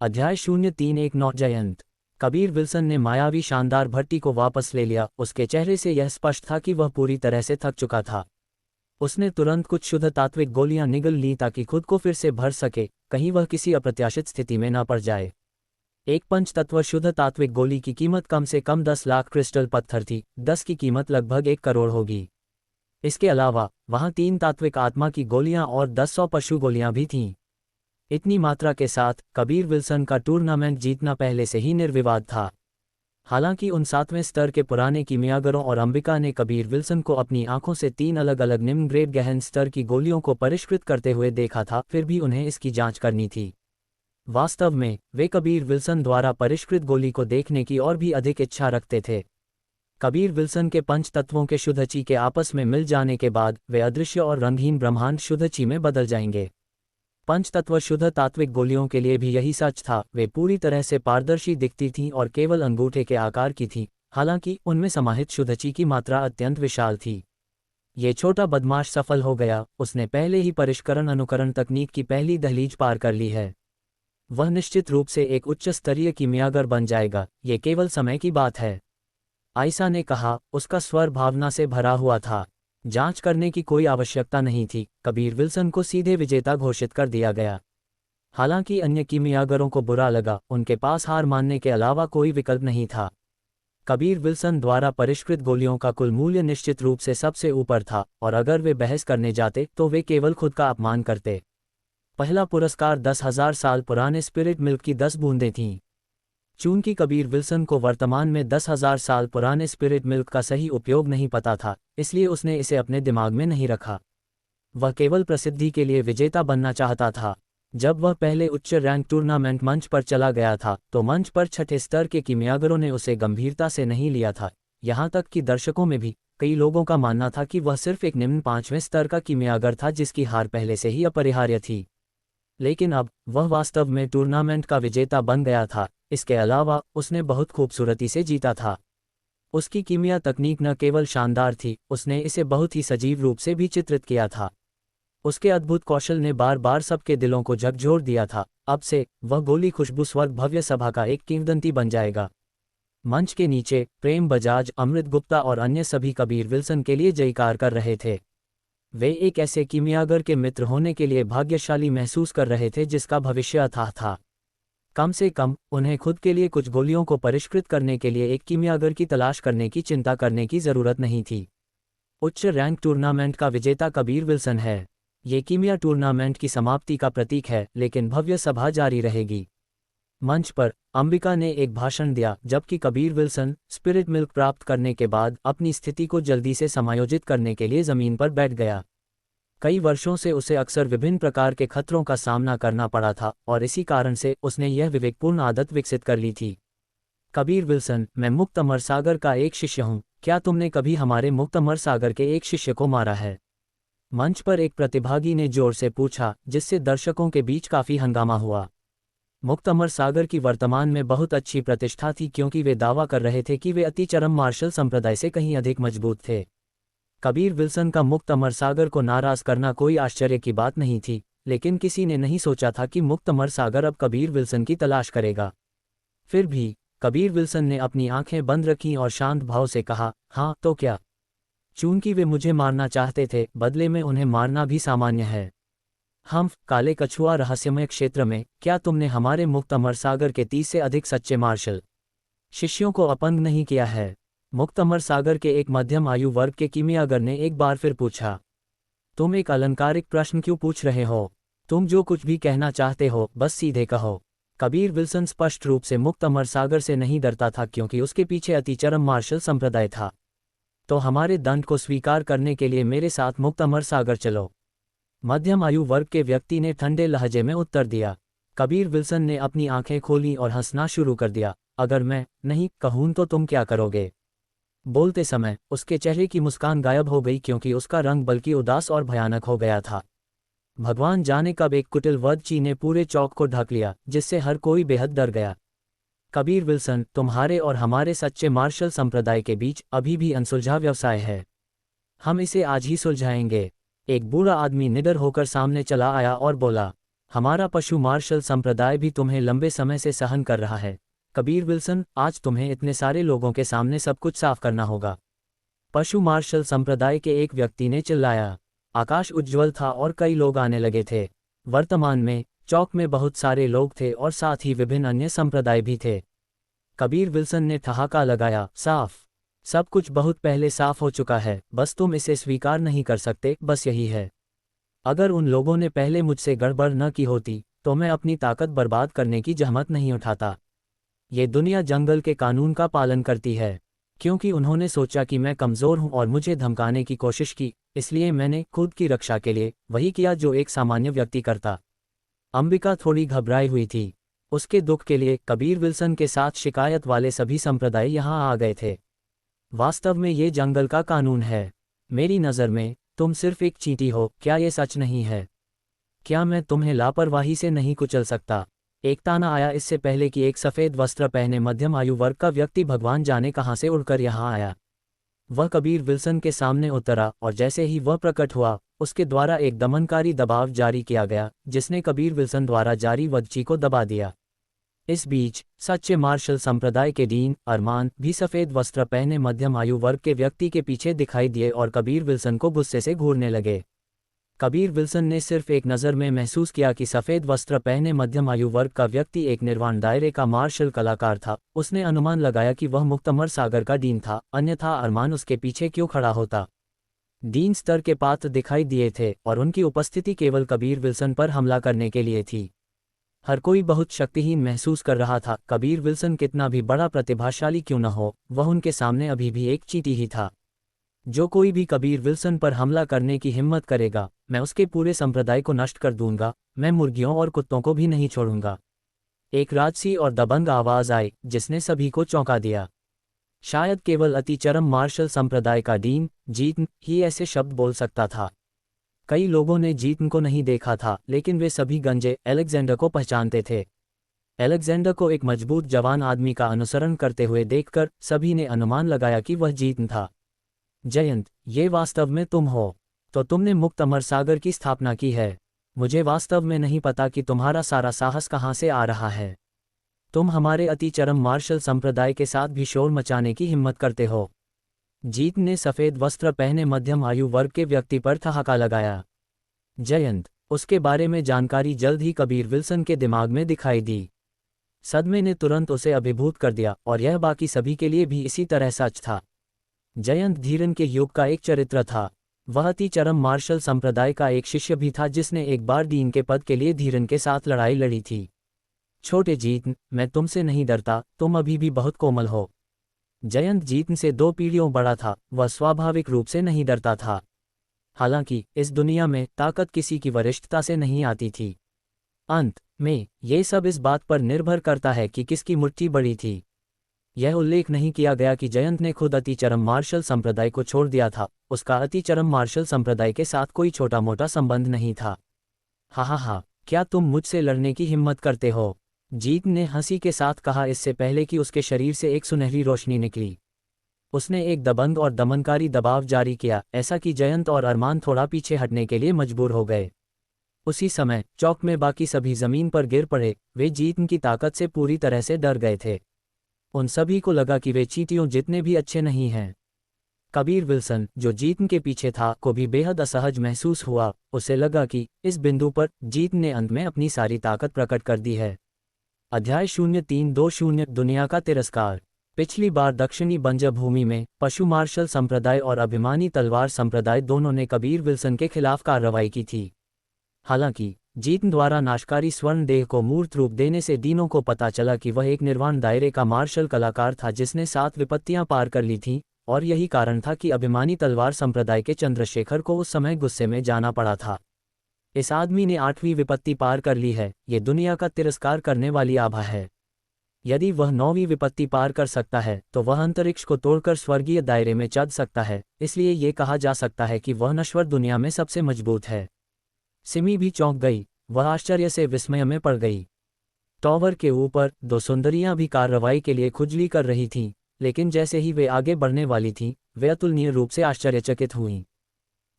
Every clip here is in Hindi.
अध्याय 031 जयंत। कबीर विल्सन ने मायावी शानदार भट्टी को वापस ले लिया। उसके चेहरे से यह स्पष्ट था कि वह पूरी तरह से थक चुका था। उसने तुरंत कुछ शुद्ध तात्विक गोलियां निगल लीं ताकि खुद को फिर से भर सके, कहीं वह किसी अप्रत्याशित स्थिति में न पड़ जाए। एक पंचतत्व शुद्ध तात्विक गोली की कीमत कम से कम 10 लाख क्रिस्टल पत्थर थी। 10 की कीमत लगभग 1 करोड़ होगी। इसके अलावा वहां 3 तात्विक आत्मा की गोलियां और 10 पशु गोलियां भी थीं। इतनी मात्रा के साथ कबीर विल्सन का टूर्नामेंट जीतना पहले से ही निर्विवाद था। हालांकि उन 7वें स्तर के पुराने कीमियागरों और अंबिका ने कबीर विल्सन को अपनी आंखों से 3 अलग अलग निम्न ग्रेड गहन स्तर की गोलियों को परिष्कृत करते हुए देखा था, फिर भी उन्हें इसकी जांच करनी थी। वास्तव में वे कबीर विल्सन द्वारा परिष्कृत गोली को देखने की और भी अधिक इच्छा रखते थे। कबीर विल्सन के पंच तत्वों के शुद्धची के आपस में मिल जाने के बाद वे अदृश्य और रंगहीन ब्रह्मांड शुद्धची में बदल जाएंगे। पंचतत्व शुद्ध तात्विक गोलियों के लिए भी यही सच था। वे पूरी तरह से पारदर्शी दिखती थीं और केवल अंगूठे के आकार की थीं, हालांकि उनमें समाहित शुद्धची की मात्रा अत्यंत विशाल थी। ये छोटा बदमाश सफल हो गया। उसने पहले ही परिष्करण अनुकरण तकनीक की पहली दहलीज पार कर ली है। वह निश्चित रूप से एक उच्च स्तरीय कीमियागर बन जाएगा, ये केवल समय की बात है। आयशा ने कहा, उसका स्वर भावना से भरा हुआ था। जांच करने की कोई आवश्यकता नहीं थी। कबीर विल्सन को सीधे विजेता घोषित कर दिया गया। हालांकि अन्य कीमियागरों को बुरा लगा, उनके पास हार मानने के अलावा कोई विकल्प नहीं था। कबीर विल्सन द्वारा परिष्कृत गोलियों का कुल मूल्य निश्चित रूप से सबसे ऊपर था, और अगर वे बहस करने जाते तो वे केवल खुद का अपमान करते। पहला पुरस्कार 10,000 साल पुराने स्पिरिट मिल्क की 10 बूंदें थीं। चूंकि कबीर विल्सन को वर्तमान में 10,000 साल पुराने स्पिरिट मिल्क का सही उपयोग नहीं पता था, इसलिए उसने इसे अपने दिमाग में नहीं रखा। वह केवल प्रसिद्धि के लिए विजेता बनना चाहता था। जब वह पहले उच्च रैंक टूर्नामेंट मंच पर चला गया था तो मंच पर छठे स्तर के कीमियागरों ने उसे गंभीरता से नहीं लिया था। यहाँ तक कि दर्शकों में भी कई लोगों का मानना था कि वह सिर्फ एक निम्न 5वें स्तर का कीमियागर था जिसकी हार पहले से ही अपरिहार्य थी। लेकिन अब वह वास्तव में टूर्नामेंट का विजेता बन गया था। इसके अलावा उसने बहुत खूबसूरती से जीता था। उसकी कीमिया तकनीक न केवल शानदार थी, उसने इसे बहुत ही सजीव रूप से भी चित्रित किया था। उसके अद्भुत कौशल ने बार बार सबके दिलों को झकझोर दिया था। अब से वह गोली खुशबू स्वर्ग भव्य सभा का एक किंवदंती बन जाएगा। मंच के नीचे प्रेम बजाज, अमृत गुप्ता और अन्य सभी कबीर विल्सन के लिए जयकार कर रहे थे। वे एक ऐसे कीमियागर के मित्र होने के लिए भाग्यशाली महसूस कर रहे थे जिसका भविष्य अथाह था। कम से कम उन्हें खुद के लिए कुछ गोलियों को परिष्कृत करने के लिए एक कीमियागर की तलाश करने की चिंता करने की जरूरत नहीं थी। उच्च रैंक टूर्नामेंट का विजेता कबीर विल्सन है। ये कीमिया टूर्नामेंट की समाप्ति का प्रतीक है, लेकिन भव्य सभा जारी रहेगी। मंच पर अंबिका ने एक भाषण दिया, जबकि कबीर विल्सन स्पिरिट मिल्क प्राप्त करने के बाद अपनी स्थिति को जल्दी से समायोजित करने के लिए जमीन पर बैठ गया। कई वर्षों से उसे अक्सर विभिन्न प्रकार के खतरों का सामना करना पड़ा था और इसी कारण से उसने यह विवेकपूर्ण आदत विकसित कर ली थी। कबीर विल्सन, मैं मुक्त अमर सागर का एक शिष्य हूँ। क्या तुमने कभी हमारे मुक्त अमर सागर के एक शिष्य को मारा है? मंच पर एक प्रतिभागी ने जोर से पूछा, जिससे दर्शकों के बीच काफी हंगामा हुआ। मुक्त अमर सागर की वर्तमान में बहुत अच्छी प्रतिष्ठा थी क्योंकि वे दावा कर रहे थे कि वे अति चरम मार्शल संप्रदाय से कहीं अधिक मजबूत थे। कबीर विल्सन का मुक्त अमर सागर को नाराज करना कोई आश्चर्य की बात नहीं थी, लेकिन किसी ने नहीं सोचा था कि मुक्त अमर सागर अब कबीर विल्सन की तलाश करेगा। फिर भी कबीर विल्सन ने अपनी आंखें बंद रखीं और शांत भाव से कहा, हाँ तो क्या? चूंकि वे मुझे मारना चाहते थे, बदले में उन्हें मारना भी सामान्य है। हम काले कछुआ रहस्यमय क्षेत्र में, क्या तुमने हमारे मुक्त अमर सागर के 30 से अधिक सच्चे मार्शल शिष्यों को अपंग नहीं किया है? मुक्त अमर सागर के एक मध्यम आयु वर्ग के कीमियागर ने एक बार फिर पूछा। तुम एक अलंकारिक प्रश्न क्यों पूछ रहे हो? तुम जो कुछ भी कहना चाहते हो बस सीधे कहो। कबीर विल्सन स्पष्ट रूप से मुक्त अमर सागर से नहीं डरता था क्योंकि उसके पीछे अति चरम मार्शल संप्रदाय था। तो हमारे दंड को स्वीकार करने के लिए मेरे साथ मुक्त अमर सागर चलो, मध्यम आयु वर्ग के व्यक्ति ने ठंडे लहजे में उत्तर दिया। कबीर विल्सन ने अपनी आंखें खोली और हंसना शुरू कर दिया। अगर मैं नहीं कहूं तो तुम क्या करोगे? बोलते समय उसके चेहरे की मुस्कान गायब हो गई क्योंकि उसका रंग बल्कि उदास और भयानक हो गया था। भगवान जाने कब एक कुटिल वधची ने पूरे चौक को ढक लिया, जिससे हर कोई बेहद डर गया। कबीर विल्सन, तुम्हारे और हमारे सच्चे मार्शल संप्रदाय के बीच अभी भी अनसुलझा व्यवसाय है। हम इसे आज ही सुलझाएंगे। एक बूढ़ा आदमी निडर होकर सामने चला आया और बोला, हमारा पशु मार्शल संप्रदाय भी तुम्हें लंबे समय से सहन कर रहा है। कबीर विल्सन, आज तुम्हें इतने सारे लोगों के सामने सब कुछ साफ करना होगा। पशु मार्शल संप्रदाय के एक व्यक्ति ने चिल्लाया। आकाश उज्ज्वल था और कई लोग आने लगे थे। वर्तमान में चौक में बहुत सारे लोग थे और साथ ही विभिन्न अन्य संप्रदाय भी थे। कबीर विल्सन ने ठहाका लगाया, साफ? सब कुछ बहुत पहले साफ हो चुका है, बस तुम इसे स्वीकार नहीं कर सकते, बस यही है। अगर उन लोगों ने पहले मुझसे गड़बड़ न की होती तो मैं अपनी ताकत बर्बाद करने की जहमत नहीं उठाता। ये दुनिया जंगल के कानून का पालन करती है। क्योंकि उन्होंने सोचा कि मैं कमज़ोर हूं और मुझे धमकाने की कोशिश की, इसलिए मैंने खुद की रक्षा के लिए वही किया जो एक सामान्य व्यक्ति करता। अंबिका थोड़ी घबराई हुई थी। उसके दुख के लिए कबीर विल्सन के साथ शिकायत वाले सभी संप्रदाय यहाँ आ गए थे। वास्तव में ये जंगल का कानून है। मेरी नज़र में तुम सिर्फ एक चींटी हो, क्या ये सच नहीं है? क्या मैं तुम्हें लापरवाही से नहीं कुचल सकता? एक ताना आया इससे पहले कि एक सफ़ेद वस्त्र पहने मध्यम आयु वर्ग का व्यक्ति भगवान जाने कहाँ से उड़कर यहाँ आया। वह कबीर विल्सन के सामने उतरा और जैसे ही वह प्रकट हुआ, उसके द्वारा एक दमनकारी दबाव जारी किया गया जिसने कबीर विल्सन द्वारा जारी वज्जी को दबा दिया। इस बीच सच्चे मार्शल संप्रदाय के डीन अरमान भी सफ़ेद वस्त्र पहने मध्यम आयु वर्ग के व्यक्ति के पीछे दिखाई दिए और कबीर विल्सन को गुस्से से घूरने लगे। कबीर विल्सन ने सिर्फ एक नज़र में महसूस किया कि सफ़ेद वस्त्र पहने मध्यम आयु वर्ग का व्यक्ति एक निर्वाण दायरे का मार्शल कलाकार था। उसने अनुमान लगाया कि वह मुक्तमर सागर का डीन था, अन्यथा अरमान उसके पीछे क्यों खड़ा होता। डीन स्तर के पात्र दिखाई दिए थे और उनकी उपस्थिति केवल कबीर विल्सन पर हमला करने के लिए थी। हर कोई बहुत शक्तिहीन महसूस कर रहा था। कबीर विल्सन कितना भी बड़ा प्रतिभाशाली क्यों न हो, वह उनके सामने अभी भी एक चींटी ही था। जो कोई भी कबीर विल्सन पर हमला करने की हिम्मत करेगा, मैं उसके पूरे संप्रदाय को नष्ट कर दूंगा। मैं मुर्गियों और कुत्तों को भी नहीं छोड़ूंगा। एक राजसी और दबंग आवाज आई जिसने सभी को चौंका दिया। शायद केवल अतिचरम मार्शल संप्रदाय का डीन जीतन ही ऐसे शब्द बोल सकता था। कई लोगों ने जीतन को नहीं देखा था, लेकिन वे सभी गंजे अलेक्जेंडर को पहचानते थे। अलेक्जेंडर को एक मजबूत जवान आदमी का अनुसरण करते हुए देखकर सभी ने अनुमान लगाया कि वह जीतन था। जयंत, ये वास्तव में तुम हो? तो तुमने मुक्त अमर सागर की स्थापना की है। मुझे वास्तव में नहीं पता कि तुम्हारा सारा साहस कहाँ से आ रहा है। तुम हमारे अतिचरम मार्शल संप्रदाय के साथ भी शोर मचाने की हिम्मत करते हो। जीत ने सफ़ेद वस्त्र पहने मध्यम आयु वर्ग के व्यक्ति पर ठहाका लगाया। जयंत, उसके बारे में जानकारी जल्द ही कबीर विल्सन के दिमाग में दिखाई दी। सदमे ने तुरंत उसे अभिभूत कर दिया और यह बाकी सभी के लिए भी इसी तरह सच था। जयंत धीरन के युग का एक चरित्र था। वह अतिचरम मार्शल संप्रदाय का एक शिष्य भी था जिसने एक बार डीन के पद के लिए धीरन के साथ लड़ाई लड़ी थी। छोटे जीतन, मैं तुमसे नहीं डरता, तुम अभी भी बहुत कोमल हो। जयंत जीतन से 2 पीढ़ियों बड़ा था, वह स्वाभाविक रूप से नहीं डरता था। हालांकि इस दुनिया में ताकत किसी की वरिष्ठता से नहीं आती थी। अंत में ये सब इस बात पर निर्भर करता है कि किसकी मुट्ठी बड़ी थी। यह उल्लेख नहीं किया गया कि जयंत ने खुद अतिचरम मार्शल संप्रदाय को छोड़ दिया था। उसका अतिचरम मार्शल संप्रदाय के साथ कोई छोटा मोटा संबंध नहीं था। हा, क्या तुम मुझसे लड़ने की हिम्मत करते हो? जीत ने हंसी के साथ कहा, इससे पहले कि उसके शरीर से एक सुनहरी रोशनी निकली। उसने एक दबंग और दमनकारी दबाव जारी किया, ऐसा कि जयंत और अरमान थोड़ा पीछे हटने के लिए मजबूर हो गए। उसी समय चौक में बाकी सभी जमीन पर गिर पड़े। वे जीतन की ताकत से पूरी तरह से डर गए थे। उन सभी को लगा कि वे चींटियों जितने भी अच्छे नहीं हैं। कबीर विल्सन, जो जीतन के पीछे था, को भी बेहद असहज महसूस हुआ। उसे लगा कि इस बिंदु पर जीतन ने अंत में अपनी सारी ताकत प्रकट कर दी है। अध्याय 0320 दुनिया का तिरस्कार। पिछली बार दक्षिणी बंजर भूमि में पशु मार्शल संप्रदाय और अभिमानी तलवार संप्रदाय दोनों ने कबीर विल्सन के खिलाफ कार्रवाई की थी। हालांकि जीतन द्वारा नाशकारी स्वर्ण देह को मूर्त रूप देने से डीनों को पता चला कि वह एक निर्वाण दायरे का मार्शल कलाकार था जिसने 7 विपत्तियां पार कर ली थीं, और यही कारण था कि अभिमानी तलवार संप्रदाय के चंद्रशेखर को उस समय गुस्से में जाना पड़ा था। इस आदमी ने 8वीं विपत्ति पार कर ली है। ये दुनिया का तिरस्कार करने वाली आभा है। यदि वह 9वीं विपत्ति पार कर सकता है तो वह अंतरिक्ष को तोड़कर स्वर्गीय दायरे में चढ़ सकता है। इसलिए ये कहा जा सकता है कि वह नश्वर दुनिया में सबसे मजबूत है। सिमी भी चौंक गई। वह आश्चर्य से विस्मय में पड़ गई। टॉवर के ऊपर 2 सुंदरियां भी कार्रवाई के लिए खुजली कर रही थीं, लेकिन जैसे ही वे आगे बढ़ने वाली थीं, वे अतुलनीय रूप से आश्चर्यचकित हुईं।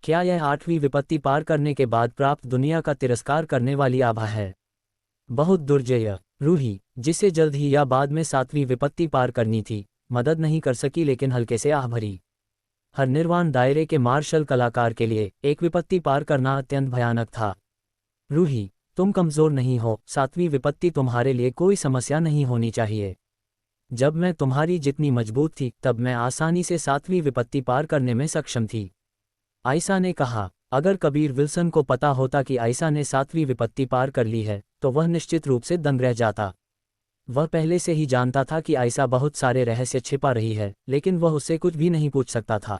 क्या यह 8वीं विपत्ति पार करने के बाद प्राप्त दुनिया का तिरस्कार करने वाली आभा है? बहुत दुर्जय रूही, जिसे जल्द ही या बाद में 7वीं विपत्ति पार करनी थी, मदद नहीं कर सकी, लेकिन हल्के से आह भरी। हर निर्वाण दायरे के मार्शल कलाकार के लिए एक विपत्ति पार करना अत्यंत भयानक था। रूही, तुम कमजोर नहीं हो, 7वीं विपत्ति तुम्हारे लिए कोई समस्या नहीं होनी चाहिए। जब मैं तुम्हारी जितनी मजबूत थी तब मैं आसानी से 7वीं विपत्ति पार करने में सक्षम थी। आयशा ने कहा। अगर कबीर विल्सन को पता होता कि आयशा ने 7वीं विपत्ति पार कर ली है तो वह निश्चित रूप से दंग रह जाता। वह पहले से ही जानता था कि आयशा बहुत सारे रहस्य छिपा रही है, लेकिन वह उससे कुछ भी नहीं पूछ सकता था।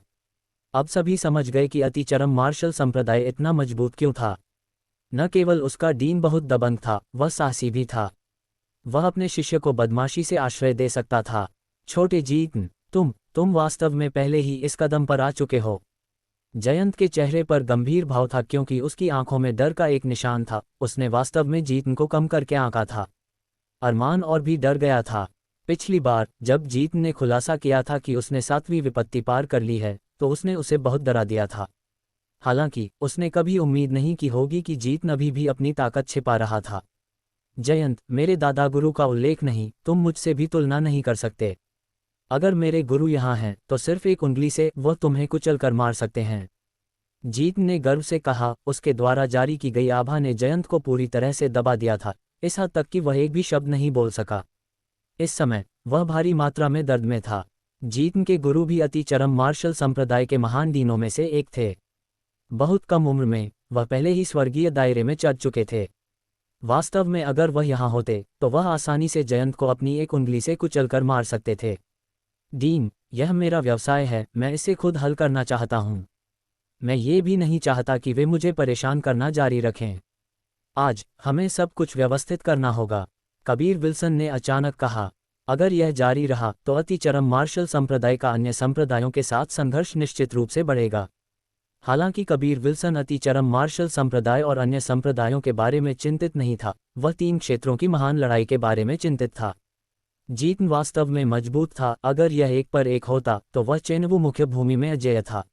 अब सभी समझ गए कि अतिचरम मार्शल संप्रदाय इतना मजबूत क्यों था। न केवल उसका डीन बहुत दबंग था, वह साहसी भी था। वह अपने शिष्य को बदमाशी से आश्रय दे सकता था। छोटे जीत, तुम वास्तव में पहले ही इस कदम पर आ चुके हो। जयंत के चेहरे पर गंभीर भाव था, क्योंकि उसकी आंखों में डर का एक निशान था। उसने वास्तव में जीतन को कम करके आंका था। अरमान और भी डर गया था। पिछली बार जब जीतन ने खुलासा किया था कि उसने 7वीं विपत्ति पार कर ली है तो उसने उसे बहुत डरा दिया था। हालांकि उसने कभी उम्मीद नहीं की होगी कि जीतन अभी भी अपनी ताकत छिपा रहा था। जयंत, मेरे दादा गुरु का उल्लेख नहीं, तुम मुझसे भी तुलना नहीं कर सकते। अगर मेरे गुरु यहाँ हैं तो सिर्फ एक उंगली से वह तुम्हें कुचल कर मार सकते हैं। जीत ने गर्व से कहा। उसके द्वारा जारी की गई आभा ने जयंत को पूरी तरह से दबा दिया था, इस हद तक कि वह एक भी शब्द नहीं बोल सका। इस समय वह भारी मात्रा में दर्द में था। जीत के गुरु भी अतिचरम मार्शल संप्रदाय के महान दीनों में से एक थे। बहुत कम उम्र में वह पहले ही स्वर्गीय दायरे में चढ़ चुके थे। वास्तव में अगर वह यहाँ होते तो वह आसानी से जयंत को अपनी एक उंगली से कुचलकर मार सकते थे। डीन, यह मेरा व्यवसाय है, मैं इसे खुद हल करना चाहता हूँ। मैं ये भी नहीं चाहता कि वे मुझे परेशान करना जारी रखें। आज हमें सब कुछ व्यवस्थित करना होगा, कबीर विल्सन ने अचानक कहा। अगर यह जारी रहा तो अतिचरम मार्शल संप्रदाय का अन्य संप्रदायों के साथ संघर्ष निश्चित रूप से बढ़ेगा। हालांकि कबीर विल्सन अतिचरम मार्शल संप्रदाय और अन्य संप्रदायों के बारे में चिंतित नहीं था, वह 3 क्षेत्रों की महान लड़ाई के बारे में चिंतित था। जीतन वास्तव में मजबूत था। अगर यह एक पर एक होता तो वह चेनवू मुख्य भूमि में अजेय था।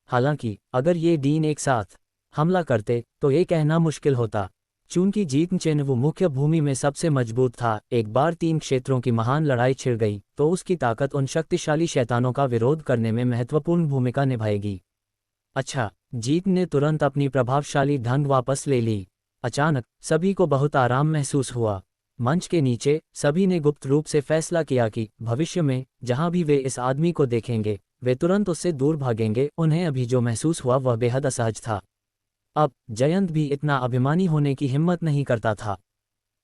हालांकि अगर ये डीन एक साथ हमला करते तो ये कहना मुश्किल होता। चूंकि जीतन चेनवू मुख्य भूमि में सबसे मजबूत था, एक बार 3 क्षेत्रों की महान लड़ाई छिड़ गई तो उसकी ताकत उन शक्तिशाली शैतानों का विरोध करने में महत्वपूर्ण भूमिका निभाएगी। अच्छा, जीत ने तुरंत अपनी प्रभावशाली ढंग वापस ले ली। अचानक सभी को बहुत आराम महसूस हुआ। मंच के नीचे सभी ने गुप्त रूप से फैसला किया कि भविष्य में जहां भी वे इस आदमी को देखेंगे वे तुरंत उससे दूर भागेंगे। उन्हें अभी जो महसूस हुआ वह बेहद असहज था। अब जयंत भी इतना अभिमानी होने की हिम्मत नहीं करता था।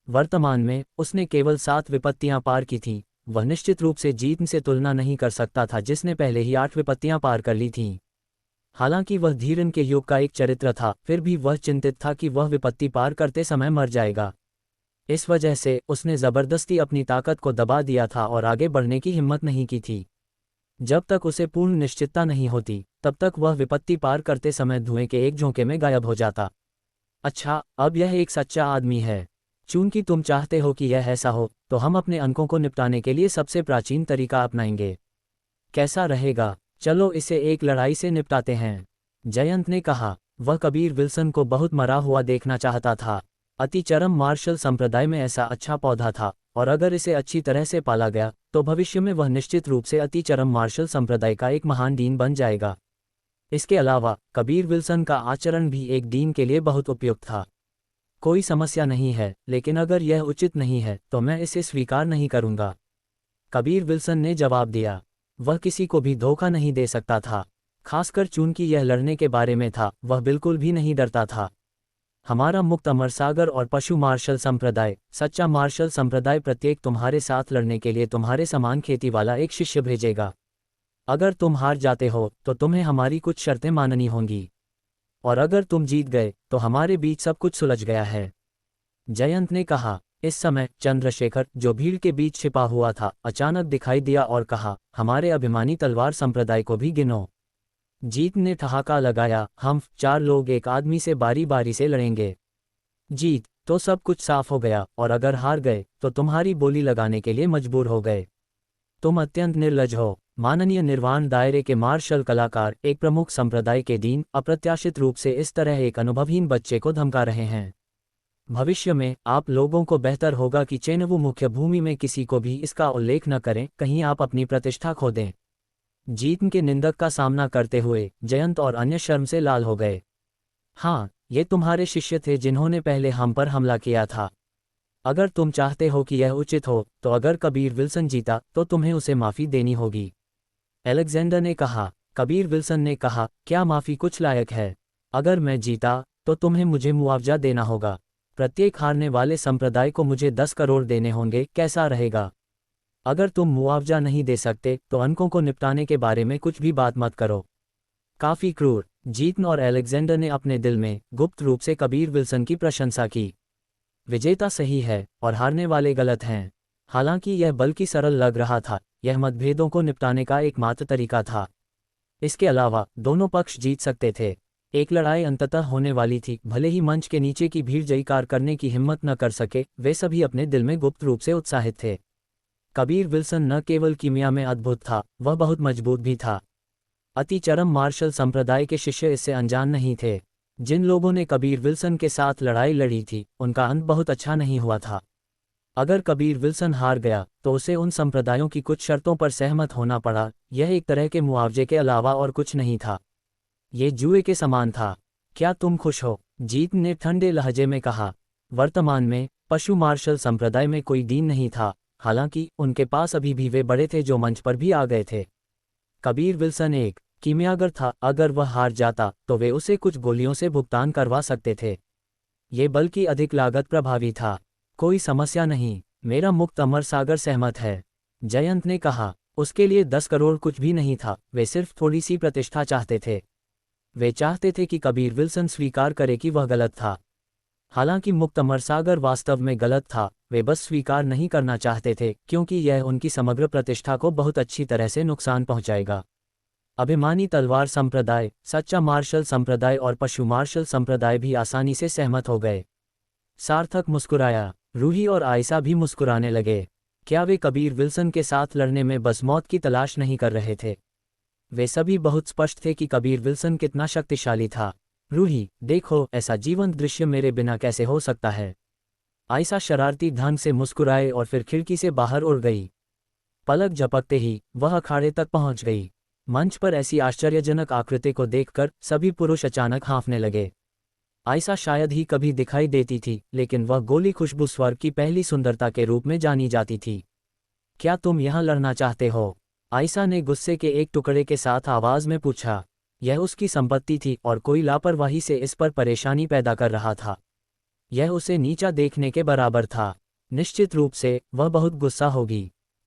वर्तमान में उसने केवल 7 विपत्तियां पार की थीं। वह निश्चित रूप से जीत से तुलना नहीं कर सकता था जिसने पहले ही 8 विपत्तियां पार कर ली थीं। हालांकि वह धीरन के युग का एक चरित्र था, फिर भी वह चिंतित था कि वह विपत्ति पार करते समय मर जाएगा। इस वजह से उसने जबरदस्ती अपनी ताकत को दबा दिया था और आगे बढ़ने की हिम्मत नहीं की थी। जब तक उसे पूर्ण निश्चितता नहीं होती तब तक वह विपत्ति पार करते समय धुएं के एक झोंके में गायब हो जाता। अच्छा, अब यह एक सच्चा आदमी है। चूंकि तुम चाहते हो कि यह ऐसा हो तो हम अपने अंकों को निपटाने के लिए सबसे प्राचीन तरीका अपनाएंगे। कैसा रहेगा? चलो इसे एक लड़ाई से निपटाते हैं, जयंत ने कहा। वह कबीर विल्सन को बहुत मरा हुआ देखना चाहता था। अतिचरम मार्शल संप्रदाय में ऐसा अच्छा पौधा था और अगर इसे अच्छी तरह से पाला गया तो भविष्य में वह निश्चित रूप से अतिचरम मार्शल संप्रदाय का एक महान डीन बन जाएगा। इसके अलावा कबीर विल्सन का आचरण भी एक डीन के लिए बहुत उपयुक्त था। कोई समस्या नहीं है, लेकिन अगर यह उचित नहीं है तो मैं इसे स्वीकार नहीं करूंगा, कबीर विल्सन ने जवाब दिया। वह किसी को भी धोखा नहीं दे सकता था, खासकर चूंकि यह लड़ने के बारे में था। वह बिल्कुल भी नहीं डरता था। हमारा मुक्त अमर सागर और पशु मार्शल संप्रदाय, सच्चा मार्शल संप्रदाय प्रत्येक तुम्हारे साथ लड़ने के लिए तुम्हारे समान खेती वाला एक शिष्य भेजेगा। अगर तुम हार जाते हो तो तुम्हें हमारी कुछ शर्तें माननी होंगी, और अगर तुम जीत गए तो हमारे बीच सब कुछ सुलझ गया है, जयंत ने कहा। इस समय चंद्रशेखर, जो भीड़ के बीच छिपा हुआ था, अचानक दिखाई दिया और कहा, हमारे अभिमानी तलवार संप्रदाय को भी गिनो। जीत ने ठहाका लगाया। हम 4 लोग एक आदमी से बारी बारी से लड़ेंगे। जीत तो सब कुछ साफ हो गया, और अगर हार गए तो तुम्हारी बोली लगाने के लिए मजबूर हो गए। तुम अत्यंत निर्लज हो। माननीय निर्वाण दायरे के मार्शल कलाकार, एक प्रमुख संप्रदाय के डीन, अप्रत्याशित रूप से इस तरह एक अनुभवहीन बच्चे को धमका रहे हैं। भविष्य में आप लोगों को बेहतर होगा कि चेनवू मुख्य भूमि में किसी को भी इसका उल्लेख न करें, कहीं आप अपनी प्रतिष्ठा खो दें। जीत के निंदक का सामना करते हुए जयंत और अन्य शर्म से लाल हो गए। हाँ, ये तुम्हारे शिष्य थे जिन्होंने पहले हम पर हमला किया था। अगर तुम चाहते हो कि यह उचित हो, तो अगर कबीर विल्सन जीता तो तुम्हें उसे माफ़ी देनी होगी, अलेक्जेंडर ने कहा। कबीर विल्सन ने कहा, क्या माफ़ी कुछ लायक है? अगर मैं जीता तो तुम्हें मुझे मुआवजा देना होगा। प्रत्येक हारने वाले संप्रदाय को मुझे 10 करोड़ देने होंगे, कैसा रहेगा? अगर तुम मुआवजा नहीं दे सकते तो अंकों को निपटाने के बारे में कुछ भी बात मत करो। काफ़ी क्रूर। जीतन और अलेक्जेंडर ने अपने दिल में गुप्त रूप से कबीर विल्सन की प्रशंसा की। विजेता सही है और हारने वाले गलत हैं। हालांकि यह बल्कि सरल लग रहा था, यह मतभेदों को निपटाने का एकमात्र तरीका था। इसके अलावा दोनों पक्ष जीत सकते थे। एक लड़ाई अंततः होने वाली थी, भले ही मंच के नीचे की भीड़ जयकार करने की हिम्मत न कर सके, वे सभी अपने दिल में गुप्त रूप से उत्साहित थे। कबीर विल्सन न केवल कीमिया में अद्भुत था, वह बहुत मजबूत भी था। अति चरम मार्शल संप्रदाय के शिष्य इससे अनजान नहीं थे। जिन लोगों ने कबीर विल्सन के साथ लड़ाई लड़ी थी, उनका अंत बहुत अच्छा नहीं हुआ था। अगर कबीर विल्सन हार गया तो उसे उन संप्रदायों की कुछ शर्तों पर सहमत होना पड़ा। यह एक तरह के मुआवजे के अलावा और कुछ नहीं था। ये जुए के समान था। क्या तुम खुश हो? जीत ने ठंडे लहजे में कहा। वर्तमान में पशु मार्शल संप्रदाय में कोई डीन नहीं था, हालांकि उनके पास अभी भी वे बड़े थे जो मंच पर भी आ गए थे। कबीर विल्सन एक कीमियागर था, अगर वह हार जाता तो वे उसे कुछ गोलियों से भुगतान करवा सकते थे। ये बल्कि अधिक लागत प्रभावी था। कोई समस्या नहीं, मेरा मुक्त अमर सागर सहमत है, जयंत ने कहा। उसके लिए 10 करोड़ कुछ भी नहीं था, वे सिर्फ थोड़ी सी प्रतिष्ठा चाहते थे। वे चाहते थे कि कबीर विल्सन स्वीकार करे कि वह गलत था। हालांकि मुक्त अमर सागर वास्तव में गलत था, वे बस स्वीकार नहीं करना चाहते थे क्योंकि यह उनकी समग्र प्रतिष्ठा को बहुत अच्छी तरह से नुकसान पहुंचाएगा। अभिमानी तलवार संप्रदाय, सच्चा मार्शल संप्रदाय और पशु मार्शल संप्रदाय भी आसानी से सहमत हो गए। सार्थक मुस्कुराया। रूही और आयशा भी मुस्कुराने लगे। क्या वे कबीर विल्सन के साथ लड़ने में बस मौत की तलाश नहीं कर रहे थे? वे सभी बहुत स्पष्ट थे कि कबीर विल्सन कितना शक्तिशाली था। रूही, देखो, ऐसा जीवंत दृश्य मेरे बिना कैसे हो सकता है? आयशा शरारती ढंग से मुस्कुराए और फिर खिड़की से बाहर उड़ गई। पलक झपकते ही वह अखाड़े तक पहुंच गई। मंच पर ऐसी आश्चर्यजनक आकृति को देखकर सभी पुरुष अचानक हाँफने लगे। आयशा शायद ही कभी दिखाई देती थी, लेकिन वह गोली खुशबू स्वर्ग की पहली सुंदरता के रूप में जानी जाती थी। क्या तुम यहाँ लड़ना चाहते हो? आयशा ने गुस्से के एक टुकड़े के साथ आवाज में पूछा। यह उसकी संपत्ति थी और कोई लापरवाही से इस पर परेशानी पैदा कर रहा था। यह उसे नीचा देखने के बराबर था। निश्चित रूप से वह बहुत गुस्सा होगी।